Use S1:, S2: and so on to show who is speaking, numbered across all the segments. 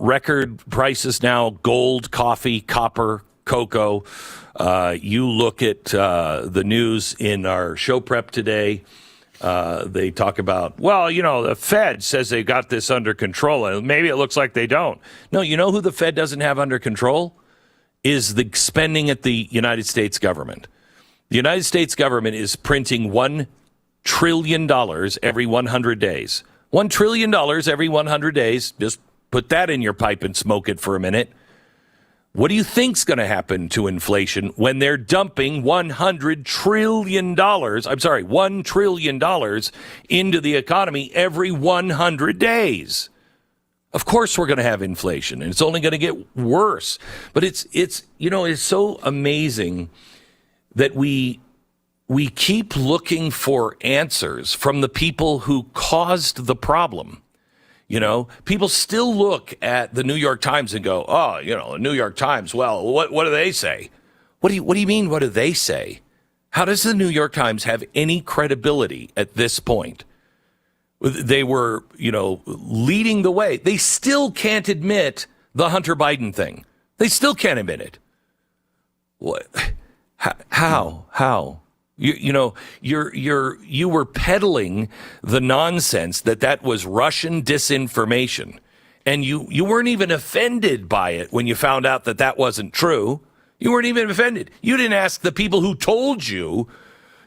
S1: record prices now, gold, coffee, copper, cocoa. You look at the news in our show prep today. They talk about, the Fed says they got this under control, and maybe it looks like they don't. No, you know who the Fed doesn't have under control? Is the spending at the United States government. The United States government is printing $1 trillion every 100 days. $1 trillion every 100 days. Just put that in your pipe and smoke it for a minute. What do you think's going to happen to inflation when they're dumping $1 trillion into the economy every 100 days? Of course we're going to have inflation, and it's only going to get worse. But it's so amazing that we keep looking for answers from the people who caused the problem. People still look at the New York Times and go, the New York Times, well, what do they say? What do you mean, what do they say? How does the New York Times have any credibility at this point? They were, leading the way. They still can't admit the Hunter Biden thing. They still can't admit it. What? How? You were peddling the nonsense that was Russian disinformation, and you weren't even offended by it when you found out that wasn't true. You weren't even offended. You didn't ask the people who told you,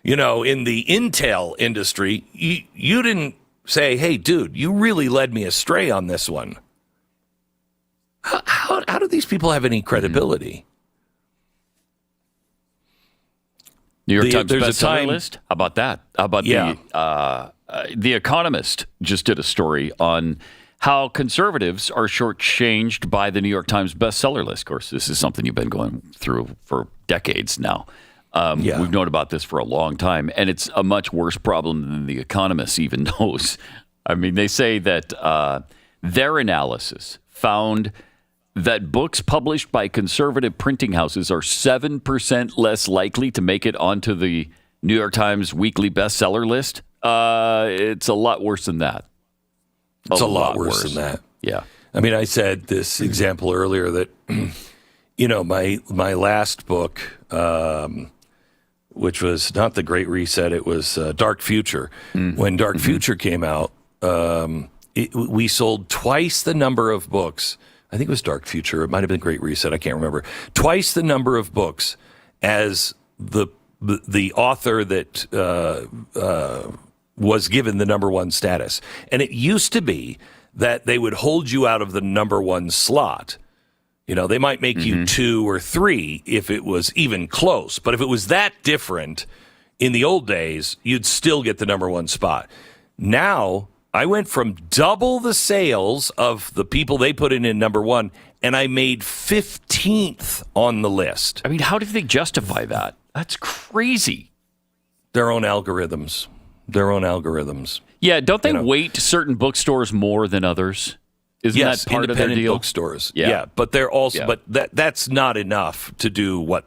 S1: in the intel industry. You didn't say, "Hey, dude, you really led me astray on this one." How do these people have any credibility?
S2: New York Times bestseller list? How about that? How about The Economist just did a story on how conservatives are shortchanged by the New York Times bestseller list. Of course, this is something you've been going through for decades now. We've known about this for a long time, and it's a much worse problem than The Economist even knows. I mean, they say that their analysis found that books published by conservative printing houses are 7% less likely to make it onto the New York Times weekly bestseller list. It's a lot worse than that.
S1: It's a lot worse than that.
S2: Yeah.
S1: I mean, I said this example earlier that, my last book, which was not The Great Reset, it was Dark Future. When Dark Future came out, we sold twice the number of books. I think it was Dark Future. It might have been Great Reset. I can't remember. Twice the number of books as the author that was given the number one status. And it used to be that they would hold you out of the number one slot. They might make you 2 or 3 if it was even close. But if it was that different in the old days, you'd still get the number one spot. Now, I went from double the sales of the people they put in number one, and I made 15th on the list.
S2: I mean, how do they justify that? That's crazy.
S1: Their own algorithms.
S2: Yeah, don't they weight certain bookstores more than others? Isn't that part of their deal?
S1: Bookstores. Yeah, but they're also, but that's not enough to do what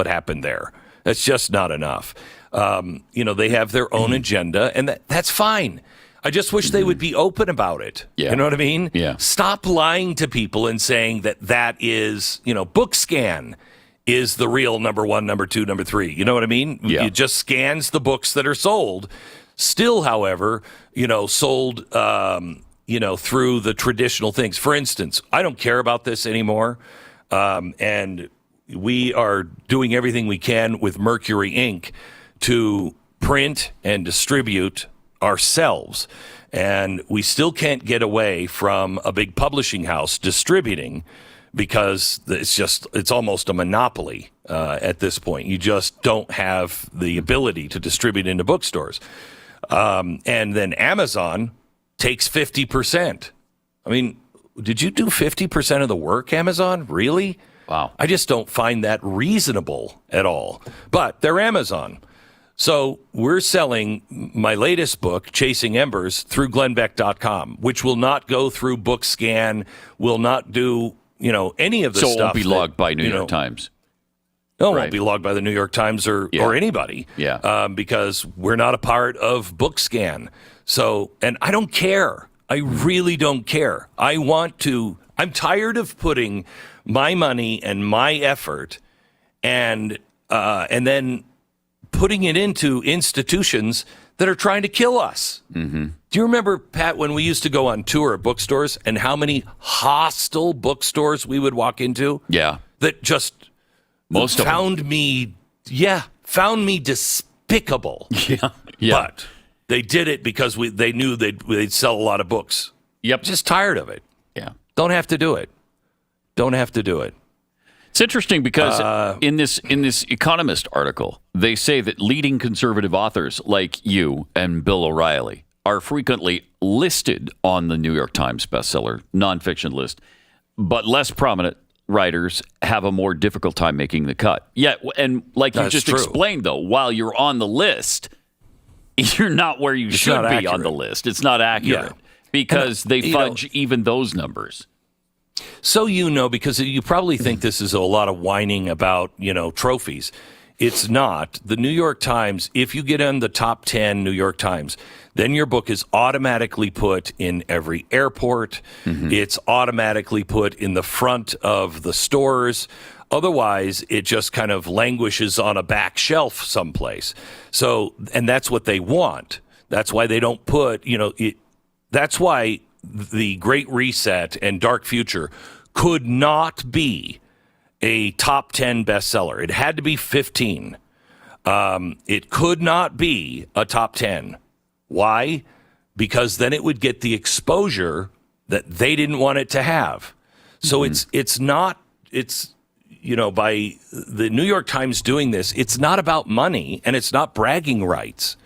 S1: happened there. That's just not enough. They have their own agenda, and that's fine. I just wish they would be open about it.
S2: Yeah.
S1: You know what I mean?
S2: Yeah.
S1: Stop lying to people and saying that is, BookScan is the real number 1, number 2, number 3. You know what I mean?
S2: Yeah.
S1: It just scans the books that are sold. Still, however, sold, through the traditional things. For instance, I don't care about this anymore. And we are doing everything we can with Mercury Inc. to print and distribute ourselves, and we still can't get away from a big publishing house distributing because it's almost a monopoly at this point. You just don't have the ability to distribute into bookstores. And then Amazon takes 50%. I mean, did you do 50% of the work, Amazon? Really?
S2: Wow.
S1: I just don't find that reasonable at all. But they're Amazon. So we're selling my latest book, Chasing Embers, through glenbeck.com, which will not go through BookScan, will not do, any of the stuff.
S2: So it won't be logged by New York Times.
S1: No, it won't be logged by the New York Times or anybody.
S2: Yeah.
S1: Because we're not a part of BookScan. So, and I don't care. I really don't care. I want to I'm tired of putting my money and my effort and then putting it into institutions that are trying to kill us. Mm-hmm. Do you remember, Pat, when we used to go on tour at bookstores and how many hostile bookstores we would walk into?
S2: Yeah.
S1: That just found me despicable.
S2: Yeah.
S1: But they did it because they knew they'd sell a lot of books.
S2: Yep.
S1: Just tired of it.
S2: Yeah.
S1: Don't have to do it.
S2: It's interesting because in this Economist article, they say that leading conservative authors like you and Bill O'Reilly are frequently listed on the New York Times bestseller nonfiction list, but less prominent writers have a more difficult time making the cut. Yeah, and like you just explained, though, while you're on the list, you're not where you should be on the list. It's not accurate because they fudge even those numbers.
S1: So because you probably think this is a lot of whining about, trophies. It's not. The New York Times, if you get in the top 10 New York Times, then your book is automatically put in every airport. Mm-hmm. It's automatically put in the front of the stores. Otherwise, it just kind of languishes on a back shelf someplace. So, and that's what they want. That's why they don't put, that's why the Great Reset and Dark Future could not be a top 10 bestseller. It had to be 15. It could not be a top 10. Why? Because then it would get the exposure that they didn't want it to have. So by the New York Times doing this, it's not about money and it's not bragging rights.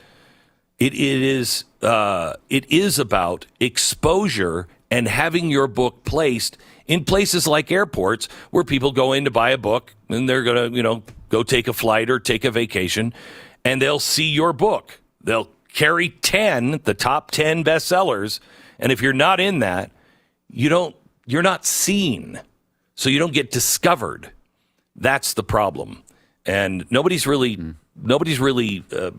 S1: It is about exposure and having your book placed in places like airports where people go in to buy a book and they're going to, go take a flight or take a vacation and they'll see your book. They'll carry the top 10 bestsellers. And if you're not in that, you're not seen. So you don't get discovered. That's the problem. And nobody's really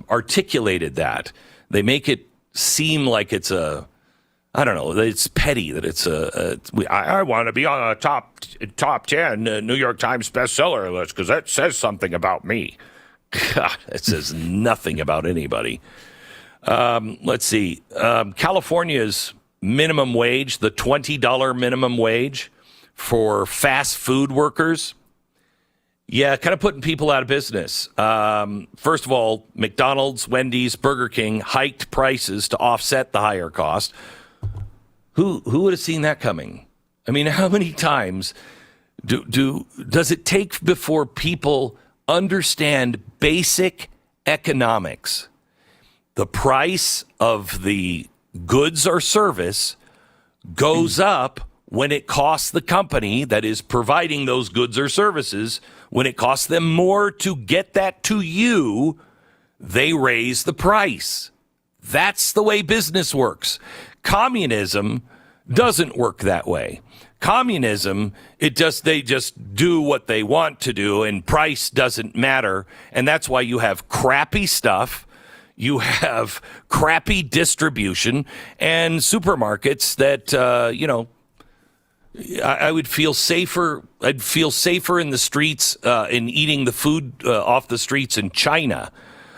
S1: articulated that. They make it seem like it's it's petty, that it's I want to be on a top 10 New York Times bestseller list because that says something about me. God, it says nothing about anybody. Let's see. California's minimum wage, the $20 minimum wage for fast food workers. Yeah, kind of putting people out of business. First of all, McDonald's, Wendy's, Burger King hiked prices to offset the higher cost. Who would have seen that coming? I mean, how many times does it take before people understand basic economics? The price of the goods or service goes up when it costs the company that is providing those goods or services, when it costs them more to get that to you, they raise the price. That's the way business works. Communism doesn't work that way. Communism, they just do what they want to do, and price doesn't matter. And that's why you have crappy stuff. You have crappy distribution and supermarkets that, I would feel safer. I'd feel safer in the streets in eating the food off the streets in China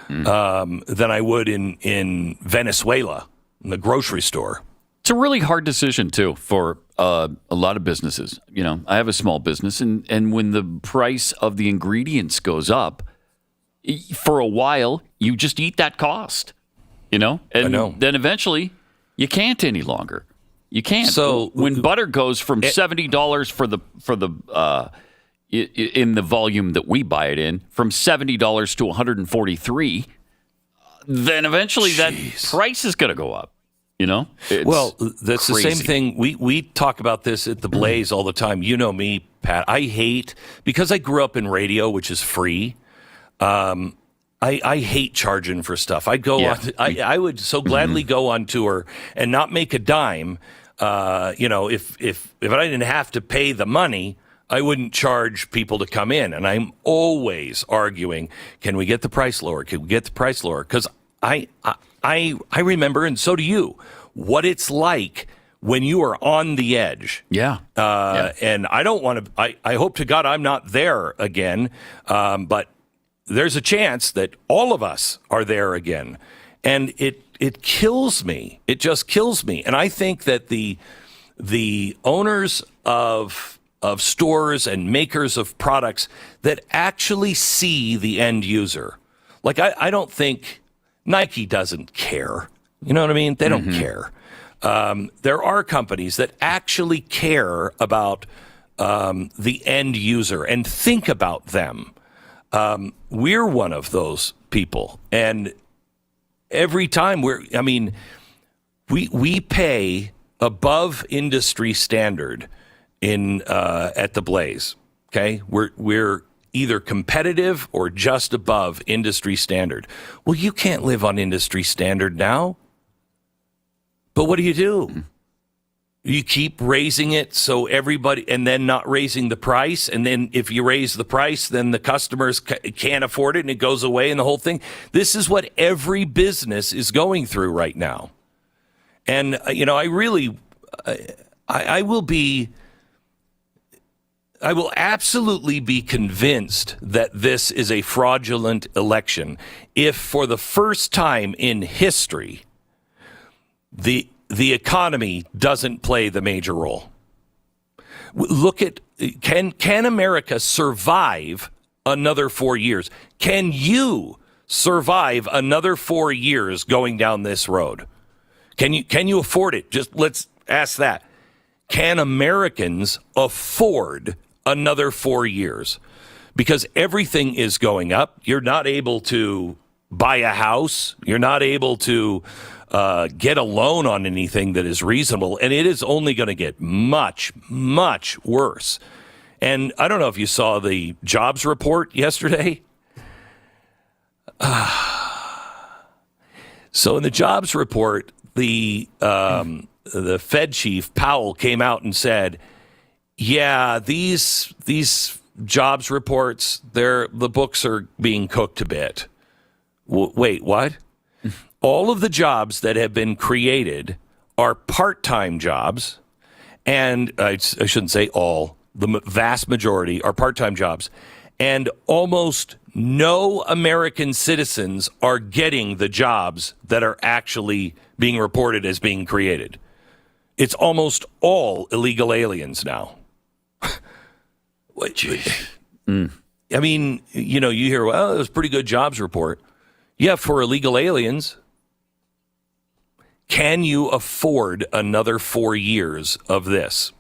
S1: than I would in Venezuela, in the grocery store.
S2: It's a really hard decision, too, for a lot of businesses. I have a small business, and when the price of the ingredients goes up, for a while, you just eat that cost, And
S1: I know.
S2: Then eventually, you can't any longer. You can't.
S1: So
S2: when butter goes from $70 for the in the volume that we buy it in, from $70 to $143, then eventually that price is going to go up.
S1: Well, that's
S2: crazy.
S1: The same thing. We talk about this at the Blaze all the time. You know me, Pat. I hate, because I grew up in radio, which is free. I hate charging for stuff. I'd go on. I would so gladly go on tour and not make a dime. If I didn't have to pay the money, I wouldn't charge people to come in. And I'm always arguing, can we get the price lower? Can we get the price lower? Because I remember, and so do you, what it's like when you are on the edge.
S2: Yeah.
S1: And I don't want to, I hope to God I'm not there again, but there's a chance that all of us are there again. And it kills me. It just kills me. And I think that the owners of stores and makers of products that actually see the end user, like I don't think Nike doesn't care. You know what I mean? They don't care. There are companies that actually care about the end user and think about them. We're one of those people. And every time we pay above industry standard at the Blaze. Okay, we're either competitive or just above industry standard. Well, you can't live on industry standard now. But what do? You keep raising it so everybody, and then not raising the price. And then if you raise the price, then the customers can't afford it and it goes away and the whole thing. This is what every business is going through right now. And, I will absolutely be convinced that this is a fraudulent election if for the first time in history, the economy doesn't play the major role. Look at, can America survive another 4 years? Can you survive another 4 years going down this road? Can you afford it? Just let's ask that. Can Americans afford another 4 years? Because everything is going up. You're not able to buy a house. You're not able to get a loan on anything that is reasonable, and it is only going to get much, much worse. And I don't know if you saw the jobs report yesterday. So in the jobs report, the Fed chief Powell came out and said, "Yeah, these jobs reports, the books are being cooked a bit." Wait, what? All of the jobs that have been created are part-time jobs, and I shouldn't say all, the vast majority are part-time jobs, and almost no American citizens are getting the jobs that are actually being reported as being created. It's almost all illegal aliens now. I mean, you hear, well, it was a pretty good jobs report. Yeah, for illegal aliens. Can you afford another 4 years of this?